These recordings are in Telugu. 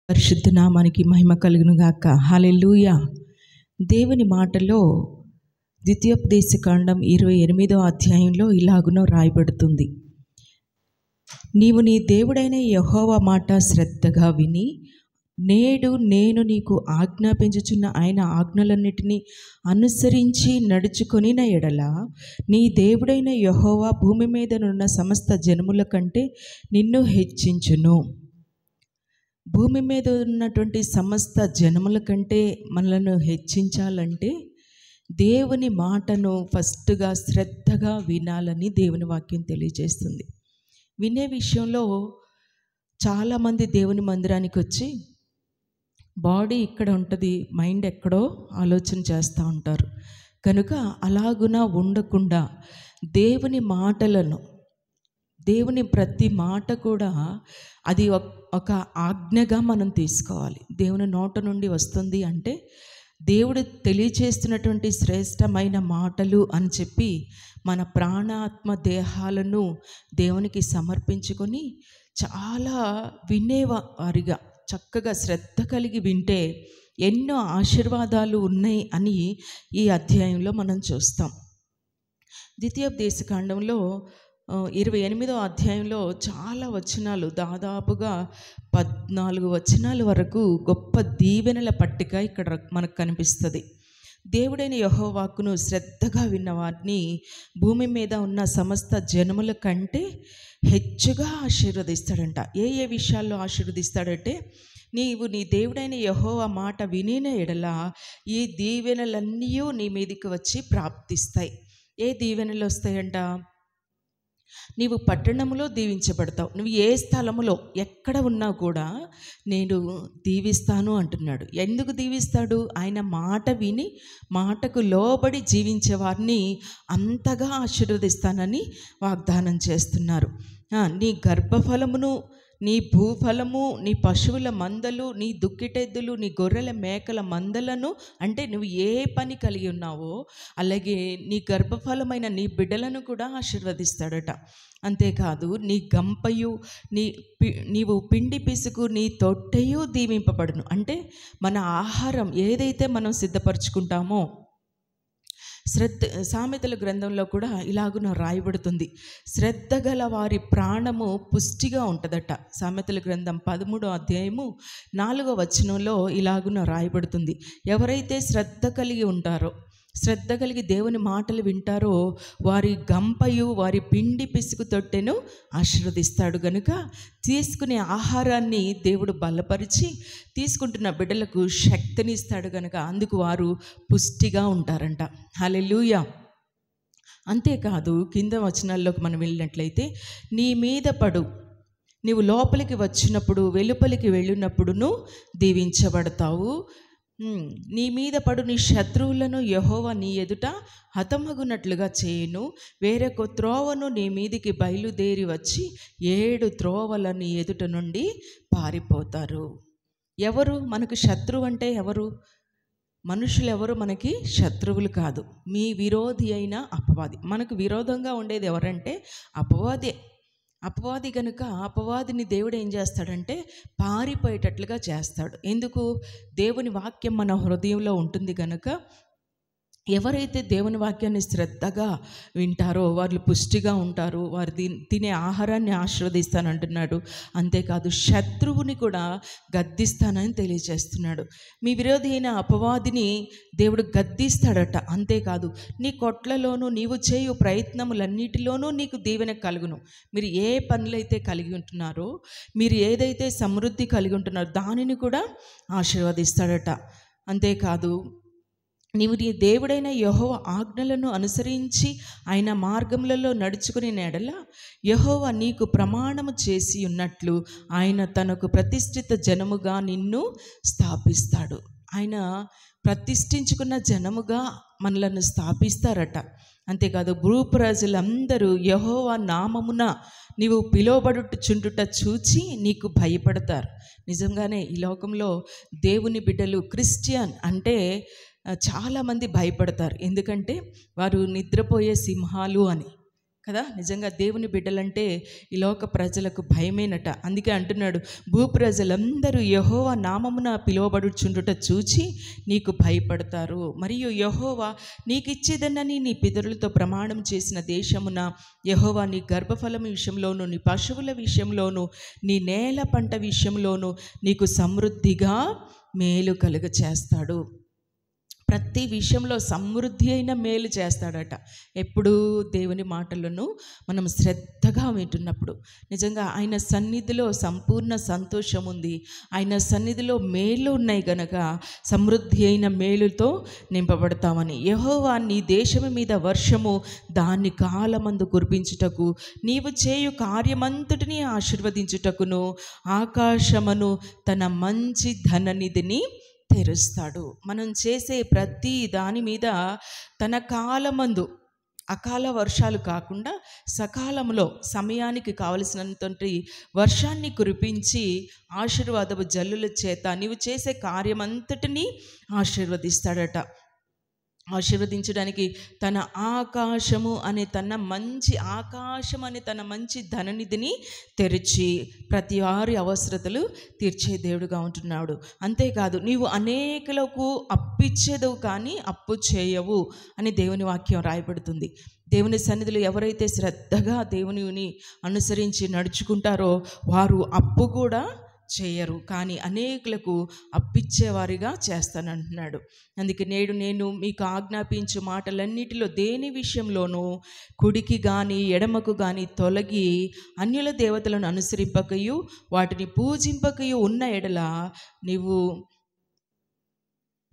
పరిశుద్ధ నామానికి మహిమ కలుగును గాక. హల్లెలూయా. దేవుని మాటలో ద్వితీయోపదేశకాండం 28వ అధ్యాయంలో ఇలాగున రాయబడుతుంది. నీవు నీ దేవుడైన యెహోవా మాట శ్రద్ధగా విని నేడు నేను నీకు ఆజ్ఞాపించుచున్న ఆయన ఆజ్ఞలన్నిటినీ అనుసరించి నడుచుకొనిన ఎడల నీ దేవుడైన యెహోవా భూమి మీదనున్న సమస్త జనముల కంటే నిన్ను హెచ్చించును. భూమి మీద ఉన్నటువంటి సమస్త జనముల కంటే మనలను హెచ్చించాలంటే దేవుని మాటను ఫస్ట్గా శ్రద్ధగా వినాలని దేవుని వాక్యం తెలియజేస్తుంది. వినే విషయంలో చాలామంది దేవుని మందిరానికి వచ్చి బాడీ ఇక్కడ ఉంటుంది, మైండ్ ఎక్కడో ఆలోచన చేస్తూ ఉంటారు. కనుక అలాగున ఉండకుండా దేవుని మాటలను, దేవుని ప్రతి మాట కూడా అది ఒక ఆజ్ఞగా మనం తీసుకోవాలి. దేవుని నోట నుండి వస్తుంది అంటే దేవుడు తెలియచేస్తున్నటువంటి శ్రేష్టమైన మాటలు అని చెప్పి మన ప్రాణాత్మ దేహాలను దేవునికి సమర్పించుకొని చాలా వినేవారిగా చక్కగా శ్రద్ధ కలిగి వింటే ఎన్నో ఆశీర్వాదాలు ఉన్నాయి అని ఈ అధ్యాయంలో మనం చూస్తాం. ద్వితీయోపదేశకాండంలో 28వ అధ్యాయంలో చాలా వచనాలు, దాదాపుగా 14 వచనాల వరకు గొప్ప దీవెనల పట్టిక ఇక్కడ మనకు కనిపిస్తుంది. దేవుడైన యెహోవాకును శ్రద్ధగా విన్నవారిని భూమి మీద ఉన్న సమస్త జనముల కంటే హెచ్చుగా ఆశీర్వదిస్తాడంట. ఏ ఏ విషయాల్లో ఆశీర్వదిస్తాడంటే, నీవు నీ దేవుడైన యెహోవా మాట వినిన ఎడల ఈ దీవెనలన్నీ నీ మీదకి వచ్చి ప్రాప్తిస్తాయి. ఏ దీవెనలు వస్తాయంట? నీవు పట్టణంలో దీవించబడతావు. నువ్వు ఏ స్థలములో ఎక్కడ ఉన్నా కూడా నేను దీవిస్తాను అంటున్నాడు. ఎందుకు దీవిస్తాడు? ఆయన మాట విని మాటకు లోబడి జీవించే వారిని అంతగా ఆశీర్వదిస్తానని వాగ్దానం చేస్తున్నారు. నీ గర్భఫలమును, నీ భూఫలము, నీ పశువుల మందలు, నీ దుక్కిటెద్దులు, నీ గొర్రెల మేకల మందలను, అంటే నువ్వు ఏ పని కలిగి ఉన్నావో అలాగే నీ గర్భఫలమైన నీ బిడ్డలను కూడా ఆశీర్వదిస్తాడట. అంతేకాదు నీ గంపయు, నీవు పిండి పిసుకు, నీ తొట్టెయు దీవింపబడును. అంటే మన ఆహారం ఏదైతే మనం సిద్ధపరచుకుంటామో, సామెతల గ్రంథంలో కూడా ఇలాగున రాయబడుతుంది, శ్రద్ధ గల వారి ప్రాణము పుష్టిగా ఉంటుందట. సామెతల గ్రంథం 13వ అధ్యాయము 4వ వచనంలో ఇలాగున రాయబడుతుంది, ఎవరైతే శ్రద్ధ కలిగి ఉంటారో, శ్రద్ధ కలిగి దేవుని మాటలు వింటారో వారి గంపయు వారి పిండి పిసుకు తొట్టెను ఆశీర్వదిస్తాడు. గనుక తీసుకునే ఆహారాన్ని దేవుడు బలపరిచి తీసుకుంటున్న బిడ్డలకు శక్తినిస్తాడు. గనుక అందుకు వారు పుష్టిగా ఉంటారంట. హల్లెలూయా. అంతేకాదు కింద వచనాల్లోకి మనం వెళ్ళినట్లయితే, నీ మీద పడు, నీవు లోపలికి వచ్చినప్పుడు వెలుపలికి వెళ్ళినప్పుడును దీవించబడతావు. నీ మీద పడు నీ శత్రువులను యెహోవా నీ ఎదుట హతమగునట్లుగా చేయును. వేరొక త్రోవను నీ మీదికి బయలుదేరి వచ్చి 7 త్రోవల నీ ఎదుట నుండి పారిపోతారు. ఎవరు మనకు శత్రువు అంటే ఎవరు? మనుషులు ఎవరు మనకి శత్రువులు కాదు. మీ విరోధి అయిన అపవాది. మనకు విరోధంగా ఉండేది ఎవరంటే అపవాదే. అపవాది కనుక అపవాదిని దేవుడు ఏం చేస్తాడంటే పారిపోయేటట్లుగా చేస్తాడు. ఎందుకు? దేవుని వాక్యం మన హృదయంలో ఉంటుంది కనుక ఎవరైతే దేవుని వాక్యాన్ని శ్రద్ధగా వింటారో వాళ్ళు పుష్టిగా ఉంటారు. వారు తినే ఆహారాన్ని ఆశీర్వదిస్తానంటున్నాడు. అంతేకాదు శత్రువుని కూడా గద్దిస్తానని తెలియజేస్తున్నాడు. మీ విరోధి అయిన అపవాదిని దేవుడు గద్దిస్తాడట. అంతేకాదు నీ కొట్లలోనూ నీవు చేయు ప్రయత్నములన్నిటిలోనూ నీకు దీవెన కలుగును. మీరు ఏ పనులైతే కలిగి ఉంటున్నారో, మీరు ఏదైతే సమృద్ధి కలిగి ఉంటున్నారో దానిని కూడా ఆశీర్వదిస్తాడట. అంతేకాదు నీవు నీ దేవుడైన యెహోవా ఆజ్ఞలను అనుసరించి ఆయన మార్గములలో నడుచుకుని ఎడల యెహోవా నీకు ప్రమాణము చేసి ఉన్నట్లు ఆయన తనకు ప్రతిష్ఠిత జనముగా నిన్ను స్థాపిస్తాడు. ఆయన ప్రతిష్ఠించుకున్న జనముగా మనలను స్థాపిస్తారట. అంతేకాదు భూప్రజలందరూ యెహోవా నామమున నీవు పిలువబడుచుండుట చూచి నీకు భయపడతారు. నిజంగానే ఈ లోకంలో దేవుని బిడ్డలు క్రిస్టియన్ అంటే చాలామంది భయపడతారు. ఎందుకంటే వారు నిద్రపోయే సింహాలు అని. కదా. నిజంగా దేవుని బిడ్డలంటే ఈ లోక ప్రజలకు భయమేనట. అందుకే అంటున్నాడు, భూప్రజలందరూ యెహోవా నామమున పిలువబడుచుండుట చూచి నీకు భయపడతారు. మరియు యెహోవా నీకిచ్చేదనని నీ పితరులతో ప్రమాణం చేసిన దేశమున యెహోవా నీ గర్భఫలం విషయంలోను, నీ పశువుల విషయంలోను, నీ నేల పంట విషయంలోను నీకు సమృద్ధిగా మేలు కలుగ చేస్తాడు. ప్రతి విషయంలో సమృద్ధి అయిన మేలు చేస్తాడట. ఎప్పుడు దేవుని మాటలను మనం శ్రద్ధగా వింటున్నప్పుడు. నిజంగా ఆయన సన్నిధిలో సంపూర్ణ సంతోషం ఉంది. ఆయన సన్నిధిలో మేలు ఉన్నాయి గనక సమృద్ధి అయిన మేలుతో నింపబడతామని. యెహోవా నీ దేశము మీద వర్షము దాన్ని కాలమందు కురిపించుటకు, నీవు చేయు కార్యమంతటిని ఆశీర్వదించుటకును ఆకాశమును తన మంచి ధననిధిని తెరుస్తాడు. మనం చేసే ప్రతి దాని మీద తన కాలమందు, అకాల వర్షాలు కాకుండా సకాలంలో సమయానికి కావలసినంత వర్షాన్ని కురిపించి ఆశీర్వాదపు జల్లుల చేత నీవు చేసే కార్యమంతటినీ ఆశీర్వదిస్తాడట. ఆశీర్వదించడానికి తన ఆకాశం అనే తన మంచి ధననిధిని తెరిచి ప్రతి వారి అవసరతలు తీర్చే దేవుడుగా ఉంటున్నాడు. అంతేకాదు, నీవు అనేకులకు అప్పిచ్చేదవు కానీ అప్పు చేయవు అని దేవుని వాక్యం రాయబడుతుంది. దేవుని సన్నిధిలో ఎవరైతే శ్రద్ధగా దేవునిని అనుసరించి నడుచుకుంటారో వారు అప్పు కూడా చేయరు, కానీ అనేకులకు అప్పిచ్చేవారిగా చేస్తానంటున్నాడు. అందుకే నేడు నేను మీకు ఆజ్ఞాపించు మాటలన్నిటిలో దేని విషయంలోనూ కుడికి కానీ ఎడమకు కానీ తొలగి అన్యుల దేవతలను అనుసరింపకయు వాటిని పూజింపకయు ఉన్న ఎడల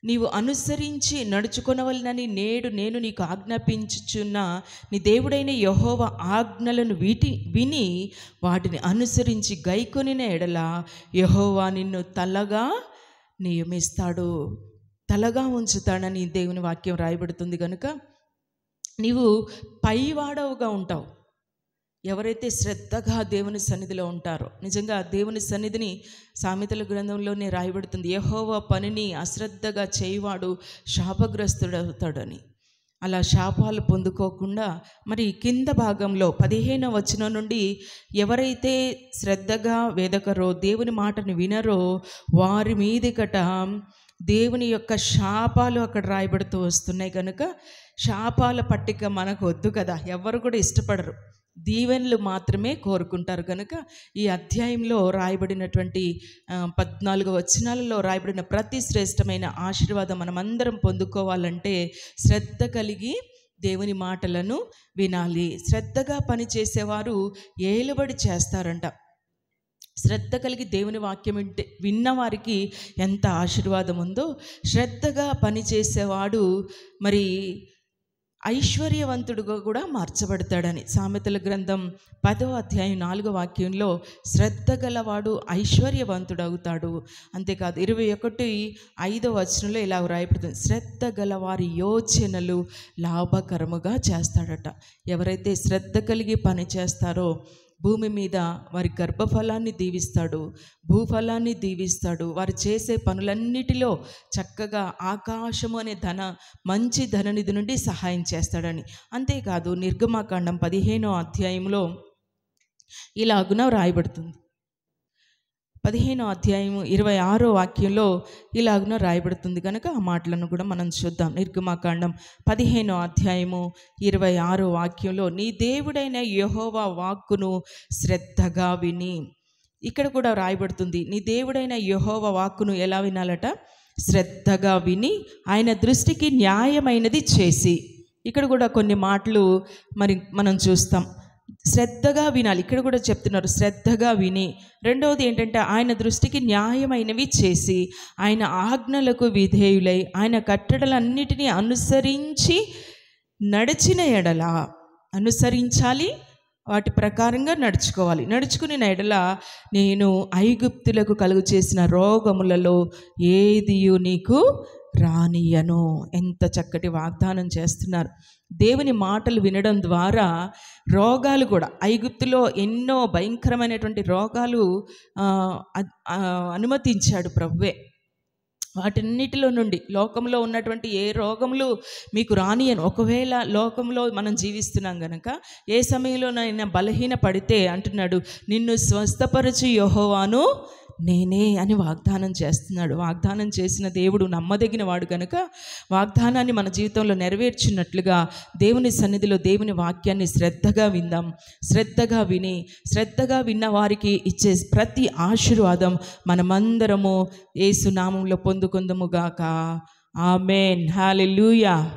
నీవు అనుసరించి నడుచుకొనవలనని నేడు నేను నీకు ఆజ్ఞాపించుచున్న నీ దేవుడైన యెహోవా ఆజ్ఞలను విని వాటిని అనుసరించి గైకొనిన ఎడల యెహోవా నిన్ను తలగా నియమిస్తాడు, తలగా ఉంచుతాడని దేవుని వాక్యం రాయబడుతుంది. కనుక నీవు పైవాడవుగా ఉంటావు ఎవరైతే శ్రద్ధగా దేవుని సన్నిధిలో ఉంటారో. నిజంగా దేవుని సన్నిధిని సామెతల గ్రంథంలోనే రాయబడుతుంది, యెహోవా పనిని అశ్రద్ధగా చేయవాడు శాపగ్రస్తుడవుతాడని. అలా శాపాలు పొందుకోకుండా మరి కింద భాగంలో 15వ వచనం నుండి ఎవరైతే శ్రద్ధగా వేదకరో దేవుని మాటను వినరో వారి మీదకట దేవుని యొక్క శాపాలు అక్కడ రాయబడుతూ వస్తున్నాయి. కనుక శాపాల పట్టిక మనకు వద్దు కదా, ఎవరు కూడా ఇష్టపడరు, దీవెనలు మాత్రమే కోరుకుంటారు. కనుక ఈ అధ్యాయంలో రాయబడినటువంటి 14 వచనాలలో రాయబడిన ప్రతి శ్రేష్టమైన ఆశీర్వాదం మనమందరం పొందుకోవాలంటే శ్రద్ధ కలిగి దేవుని మాటలను వినాలి. శ్రద్ధగా పనిచేసేవారు ఏలుబడి చేస్తారంట. శ్రద్ధ కలిగి దేవుని వాక్యం విన్నవారికి ఎంత ఆశీర్వాదం ఉందో, శ్రద్ధగా పనిచేసేవాడు మరి ఐశ్వర్యవంతుడుగా కూడా మార్చబడతాడని. సామెతల గ్రంథం 10వ అధ్యాయం 4వ వాక్యంలో శ్రద్ధ గలవాడు ఐశ్వర్యవంతుడవుతాడు. అంతేకాదు 21:5వ వచనంలో ఇలా రాయబడుతుంది, శ్రద్ధ గలవారి యోచనలు లాభకరముగా చేస్తాడట. ఎవరైతే శ్రద్ధ కలిగి పని చేస్తారో భూమి మీద వారి గర్భఫలాన్ని దీవిస్తాడు, భూఫలాన్ని దీవిస్తాడు. వారు చేసే పనులన్నిటిలో చక్కగా ఆకాశము అనే మంచి ధననిధి నుండి సహాయం చేస్తాడని. అంతేకాదు నిర్గమాకాండం 15వ అధ్యాయంలో ఇలాగున రాయబడుతుంది. 15వ అధ్యాయం 26వ వాక్యంలో ఇలాగున రాయబడుతుంది. కనుక ఆ మాటలను కూడా మనం చూద్దాం. నిర్గమాకాండం 15వ అధ్యాయము 26వ వాక్యంలో నీ దేవుడైన యెహోవా వాక్కును శ్రద్ధగా విని, ఇక్కడ కూడా రాయబడుతుంది నీ దేవుడైన యెహోవా వాక్కును ఎలా వినాలట, శ్రద్ధగా విని ఆయన దృష్టికి న్యాయమైనది చేసి. ఇక్కడ కూడా కొన్ని మాటలు మరి మనం చూస్తాం. శ్రద్ధగా వినాలి, ఇక్కడ కూడా చెప్తున్నారు శ్రద్ధగా విని. రెండవది ఏంటంటే ఆయన దృష్టికి న్యాయమైనవి చేసి, ఆయన ఆజ్ఞలకు విధేయులై ఆయన కట్టడలన్నిటినీ అనుసరించి నడిచిన ఎడల, అనుసరించాలి, వాటి ప్రకారంగా నడుచుకోవాలి. నడుచుకుని ఎడల నేను ఐగుప్తులకు కలుగు చేసిన రోగములలో ఏదియు నీకు రానియను. ఎంత చక్కటి వాగ్దానం చేస్తున్నారు. దేవుని మాటలు వినడం ద్వారా రోగాలు కూడా, ఐగుప్తులో ఎన్నో భయంకరమైనటువంటి రోగాలు అనుమతించాడు ప్రభువే. వాటన్నిటిలో నుండి, లోకంలో ఉన్నటువంటి ఏ రోగములు మీకు రానియను. ఒకవేళ లోకంలో మనం జీవిస్తున్నాం గనక ఏ సమయంలోనైనా బలహీన పడితే అంటున్నాడు, నిన్ను స్వస్థపరచు యెహోవాను నేనే అని వాగ్దానం చేస్తున్నాడు. వాగ్దానం చేసిన దేవుడు నమ్మదగిన వాడు కనుక వాగ్దానాన్ని మన జీవితంలో నెరవేర్చినట్లుగా దేవుని సన్నిధిలో దేవుని వాక్యాన్ని శ్రద్ధగా విందాం. శ్రద్ధగా విన్న వారికి ఇచ్చే ప్రతి ఆశీర్వాదం మనమందరము యేసు నామములో పొందుకొందుముగాక. ఆమేన్. హల్లెలూయా.